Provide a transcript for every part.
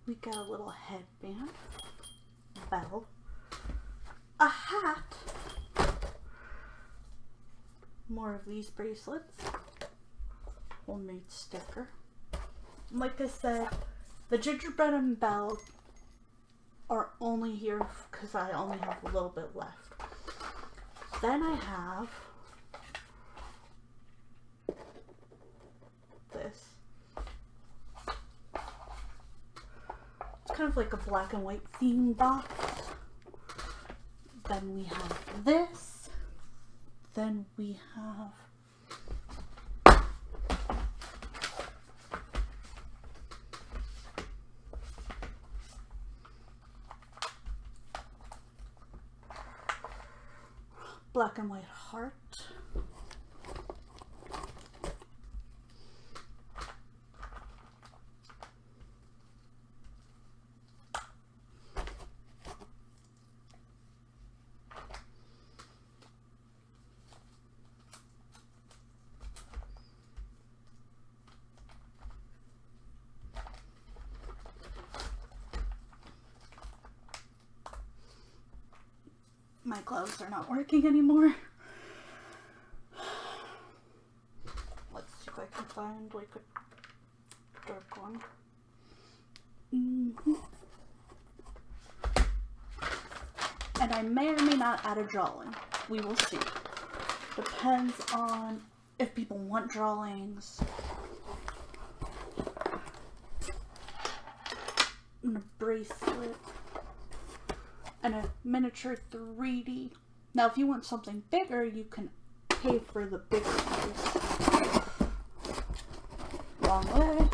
We got a little headband, bell, a hat, more of these bracelets, homemade sticker. Like I said, the gingerbread and bell are only here because I only have a little bit left. Then I have this. It's kind of like a black and white theme box. Then we have this. Then we have black and white heart. My gloves are not working anymore. Let's see if I can find like a dark one. And I may or may not add a drawing. We will see. Depends on if people want drawings. And a bracelet. And a miniature 3D. Now if you want something bigger, you can pay for the bigger ones. Long way.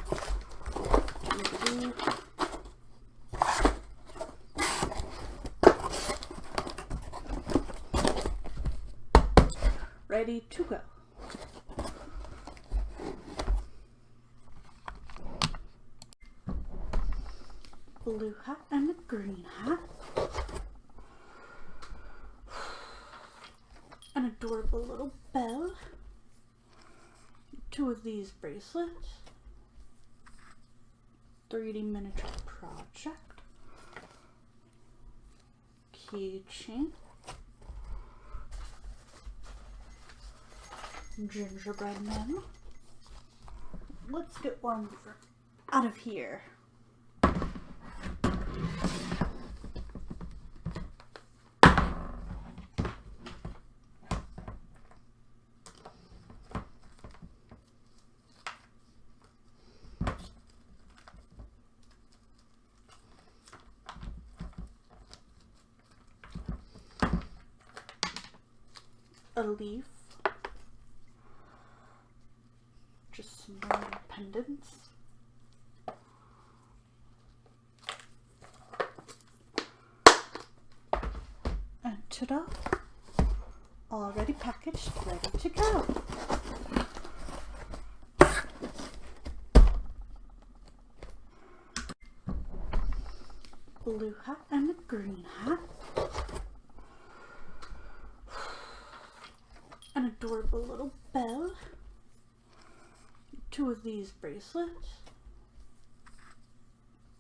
Ready to go. Blue hat and a green hat. An adorable little bell. 2 of these bracelets. 3D miniature project. Keychain. Gingerbread man. Let's get one out of here. A leaf, just some more pendants, and ta-da, already packaged, ready to go. Blue hat and a green hat. An adorable little bell. 2 of these bracelets.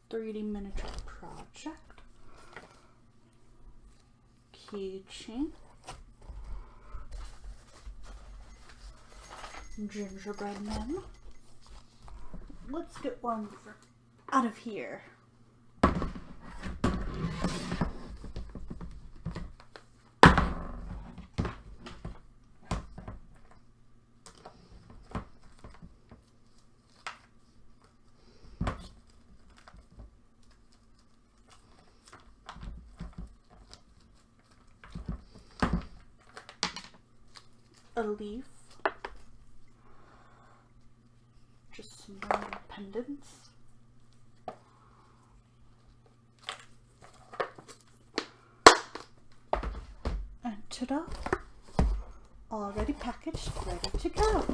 3D miniature project. Keychain. Gingerbread man. Let's get one out of here. A leaf, just some more pendants, and ta-da, already packaged, ready to go.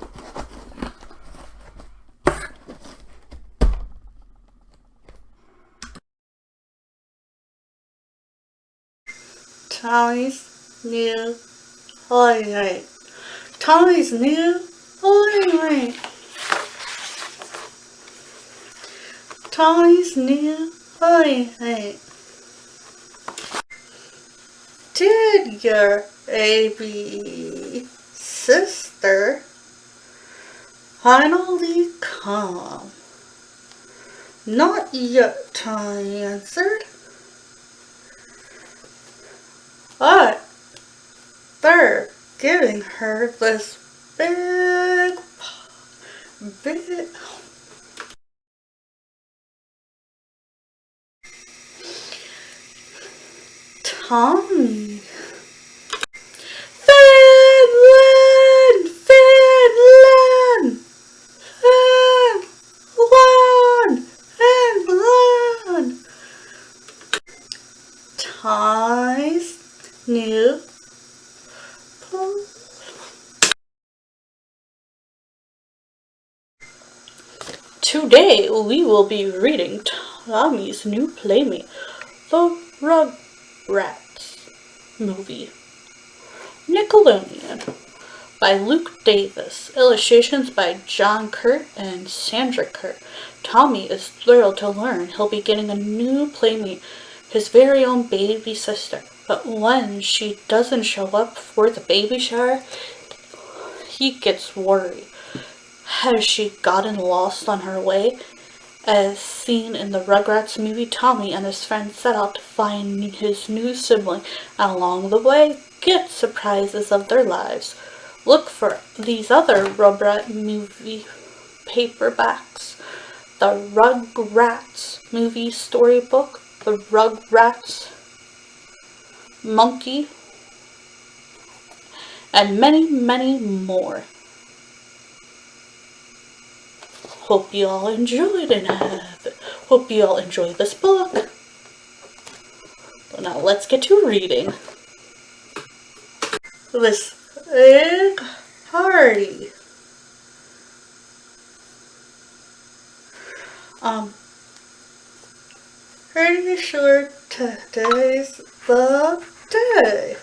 Tommy's new holiday. Tommy's new holiday. Tommy's new Hey. Did your baby sister finally come? Not yet, I answered. But they're giving her this big tummy. Finland! Finland! Finland! Tommy's new Today we will be reading Tommy's new Playmate, the RugRats movie. Nickelodeon by Luke Davis. Illustrations by John Kurt and Sandra Kurt. Tommy is thrilled to learn he'll be getting a new Playmate, his very own baby sister. But when she doesn't show up for the baby shower, he gets worried. Has she gotten lost on her way? As seen in the RugRats movie, Tommy and his friends set out to find his new sibling, and along the way, get surprises of their lives. Look for these other RugRats movie paperbacks: the RugRats movie storybook, the RugRats monkey, and many, many more. Hope you all enjoyed and hope you all enjoy this book. Well, now let's get to reading. This big party. Pretty sure today's the day.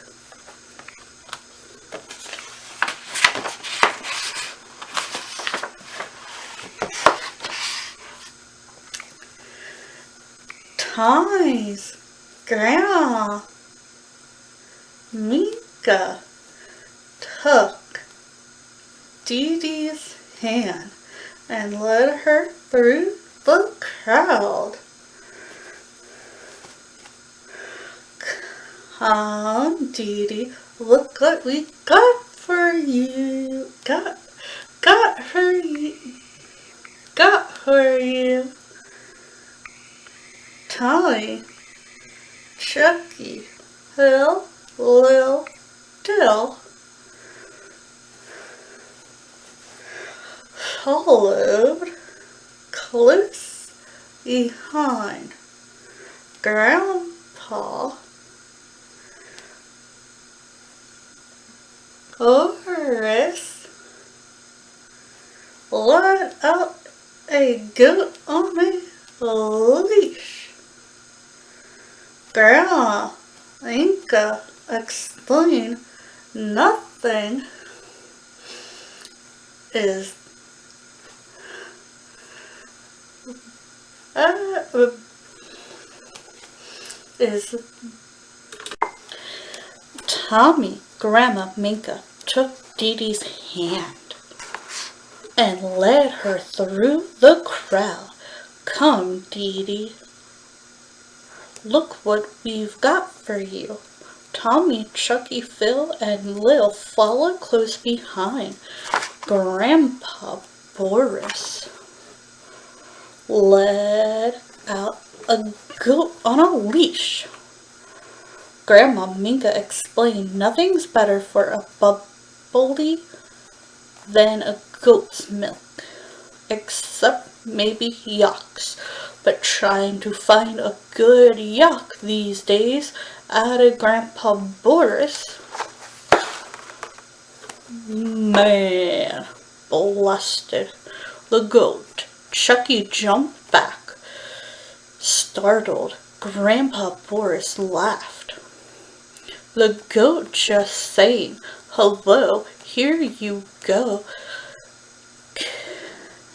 Tommy's grandma, Mika, took Dee Dee's hand and led her through the crowd. Come, Dee Dee, look what we got for you. Got for you. Tommy, Chucky, Phil, Lil, Dill, followed close behind Grandpa, Boris let out a goat on a leash. Grandma Inca explained nothing is Tommy. Grandma Minka took Dee Dee's hand and led her through the crowd. Come, Dee Dee. Look what we've got for you. Tommy, Chucky, Phil, and Lil followed close behind. Grandpa Boris led out a goat on a leash. Grandma Minka explained nothing's better for a bubbly than a goat's milk, except maybe yucks. But trying to find a good yuck these days, added Grandpa Boris. Man, blasted the goat. Chucky jumped back. Startled, Grandpa Boris laughed. The goat just saying, hello, here you go.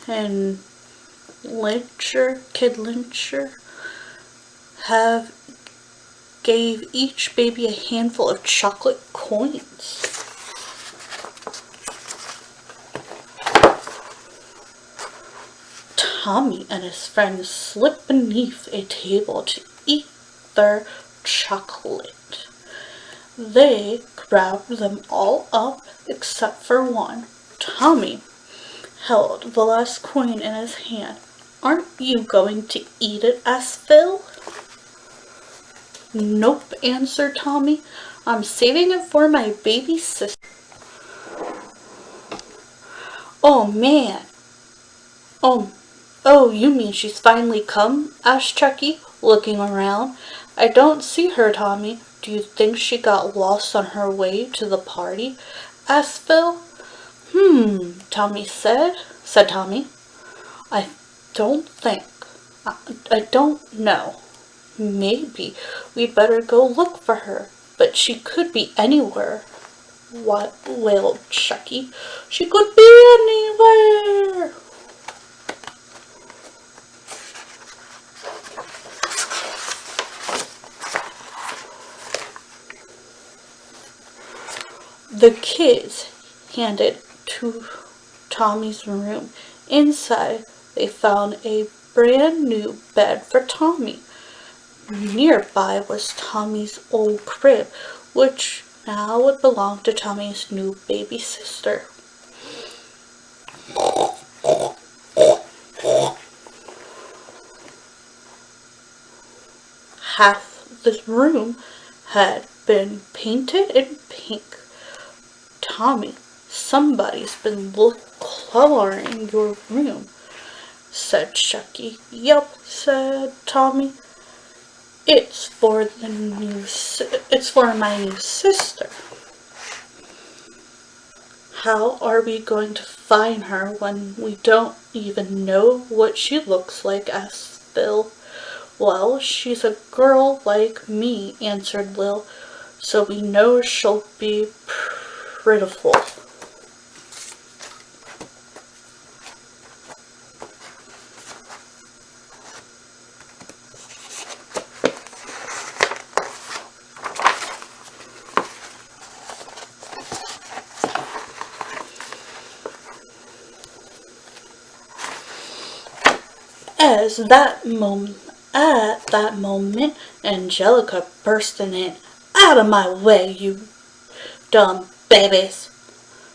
And Kid Lyncher gave each baby a handful of chocolate coins. Tommy and his friends slipped beneath a table to eat their chocolate. They grabbed them all up except for one. Tommy held the last coin in his hand. "Aren't you going to eat it?" asked Phil. "Nope," answered Tommy. "I'm saving it for my baby sister." "Oh, man. Oh, you mean she's finally come?" asked Chucky, looking around. "I don't see her, Tommy. Do you think she got lost on her way to the party?" asked Phil. Tommy said Tommy. I don't know. Maybe we'd better go look for her, but she could be anywhere," wailed Chucky. "She could be anywhere." The kids handed to Tommy's room. Inside, they found a brand new bed for Tommy. Nearby was Tommy's old crib, which now would belong to Tommy's new baby sister. Half the room had been painted in pink. "Tommy, somebody's been coloring your room," said Chucky. "Yup," said Tommy. It's for my new sister." "How are we going to find her when we don't even know what she looks like?" asked Phil. "Well, she's a girl like me," answered Lil, "so we know she'll be pitiful." At that moment, Angelica bursted in. "Out of my way, you dumb babies!"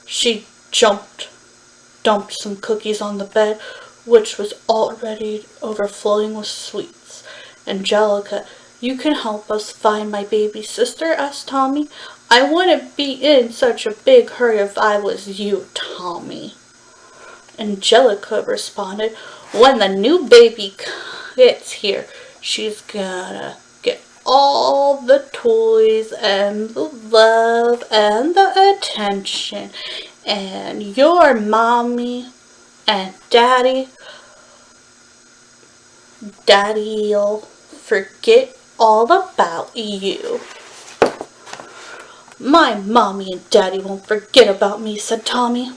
She dumped some cookies on the bed, which was already overflowing with sweets. "Angelica, you can help us find my baby sister?" asked Tommy. "I wouldn't be in such a big hurry if I was you, Tommy." Angelica responded, "When the new baby gets here, she's gonna get all the toys and the love and the attention, and your mommy and daddy'll forget all about you." "My mommy and daddy won't forget about me," said Tommy.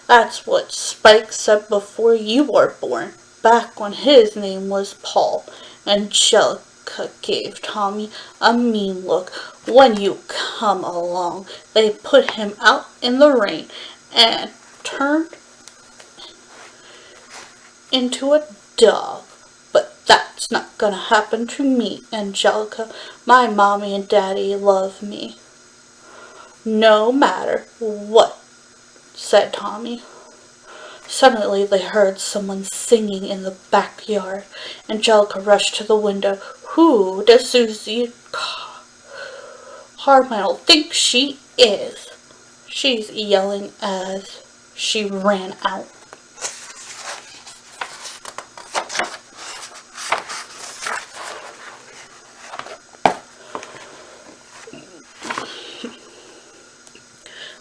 "That's what Spike said before you were born, back when his name was Paul." Angelica gave Tommy a mean look. "When you come along, they put him out in the rain and turned into a dog. But that's not gonna happen to me, Angelica. My mommy and daddy love me, no matter what," said Tommy. Suddenly they heard someone singing in the backyard. Angelica rushed to the window. "Who does Susie Carmichael think she is?" she's yelling as she ran out.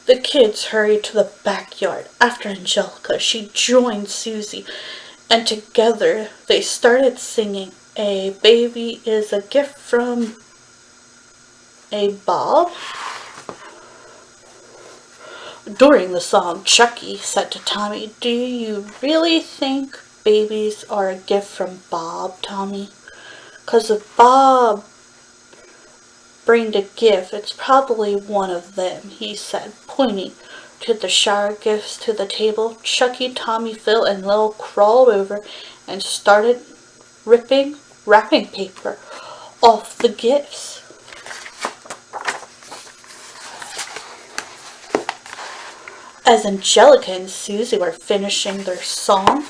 The kids hurried to the backyard after Angelica. She joined Susie, and together they started singing, "A baby is a gift from a Bob." During the song, Chucky said to Tommy, "Do you really think babies are a gift from Bob, Tommy?" 'Cause if Bob bring a gift, it's probably one of them, he said, pointing to the shower gifts to the table. Chucky, Tommy, Phil, and Lil crawled over and started ripping wrapping paper off the gifts. As Angelica and Susie were finishing their song,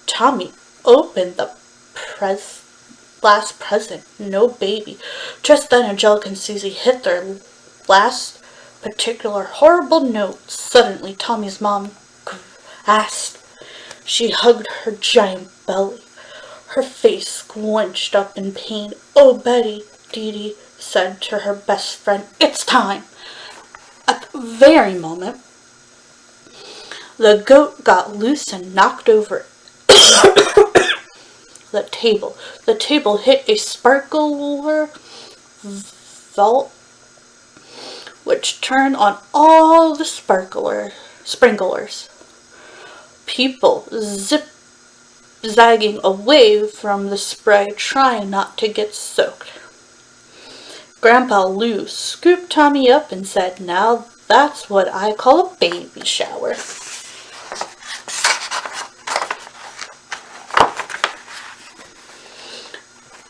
Tommy opened the last present. No baby. Just then Angelica and Susie hit their last particular horrible note. Suddenly Tommy's mom gasped. She hugged her giant belly. Her face squinched up in pain. "Oh, Betty," Dee Dee said to her best friend, "it's time." At the very moment, the goat got loose and knocked over the table. The table hit a sparkler vault, which turned on all the sprinklers. People zigzagging away from the spray, trying not to get soaked. Grandpa Lou scooped Tommy up and said, "Now that's what I call a baby shower."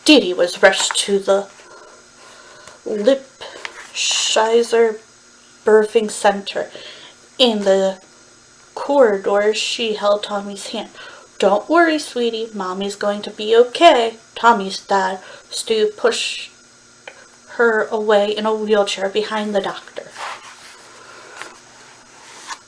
Dee Dee was rushed to the Lipshizer birthing center. In the corridor, she held Tommy's hand. "Don't worry, sweetie. Mommy's going to be okay." Tommy's dad, Stu, pushed her away in a wheelchair behind the doctor.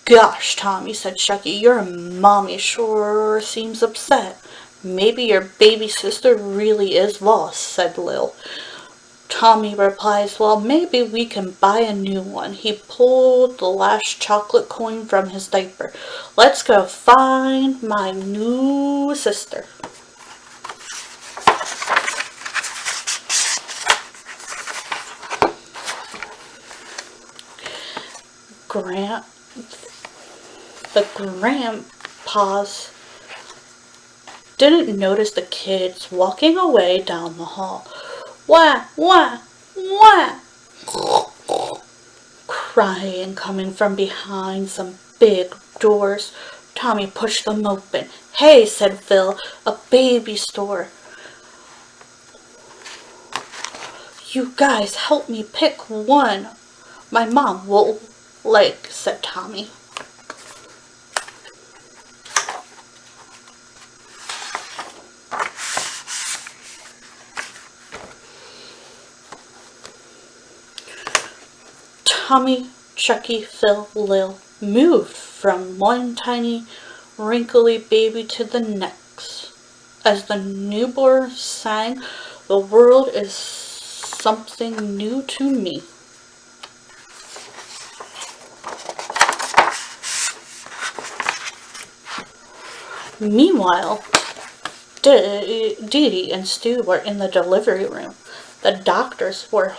"Gosh, Tommy," said Chucky, "your mommy sure seems upset." "Maybe your baby sister really is lost," said Lil. Tommy replies, "Well, maybe we can buy a new one." He pulled the last chocolate coin from his diaper. "Let's go find my new sister." The grandpas didn't notice the kids walking away down the hall. "Wah, wah, wah!" Crying coming from behind some big doors. Tommy pushed them open. "Hey," said Phil, "a baby store." "You guys help me pick one my mom will like," said Tommy. Tommy, Chucky, Phil, Lil moved from one tiny, wrinkly baby to the next. As the newborn sang, "The world is something new to me." Meanwhile, Dee Dee and Stu were in the delivery room. The doctors were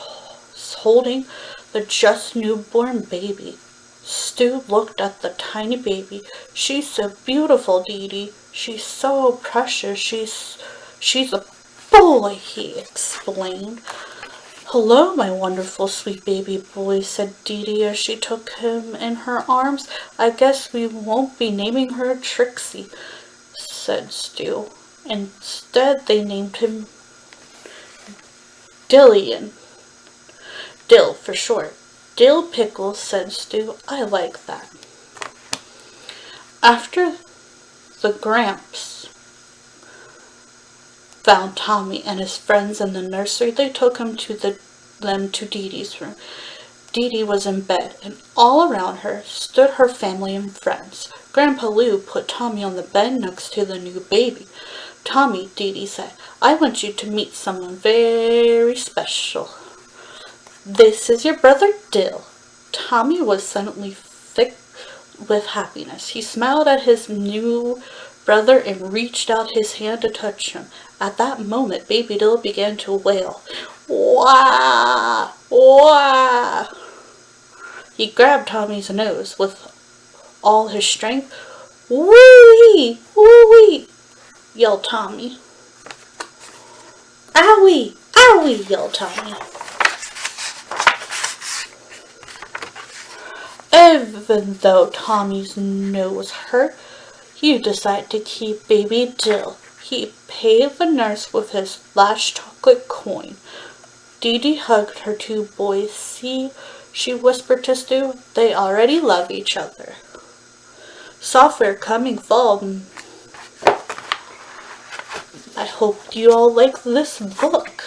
holding the just newborn baby. Stu looked at the tiny baby. "She's so beautiful, Dee Dee. She's so precious. She's a boy," he explained. "Hello, my wonderful sweet baby boy," said Dee Dee as she took him in her arms. "I guess we won't be naming her Trixie," said Stu. Instead, they named him Dillian. Dill for short. "Dill Pickles," said Stu. "I like that." After the Gramps found Tommy and his friends in the nursery, they took them to Dee Dee's room. Dee Dee was in bed, and all around her stood her family and friends. Grandpa Lou put Tommy on the bed next to the new baby. "Tommy," Dee Dee said, "I want you to meet someone very special. This is your brother Dill." Tommy was suddenly thick with happiness. He smiled at his new brother and reached out his hand to touch him. At that moment, baby Dill began to wail. "Wah! Wah!" He grabbed Tommy's nose with all his strength. "Woo-wee! Woo-wee!" yelled Tommy. Owie! Owie! Yelled Tommy. Even though Tommy's nose hurt, he decided to keep baby Dill. He paid the nurse with his last chocolate coin. Dee Dee hugged her two boys. See, she whispered to Stu, they already love each other. Software coming fall. I hope you all like this book.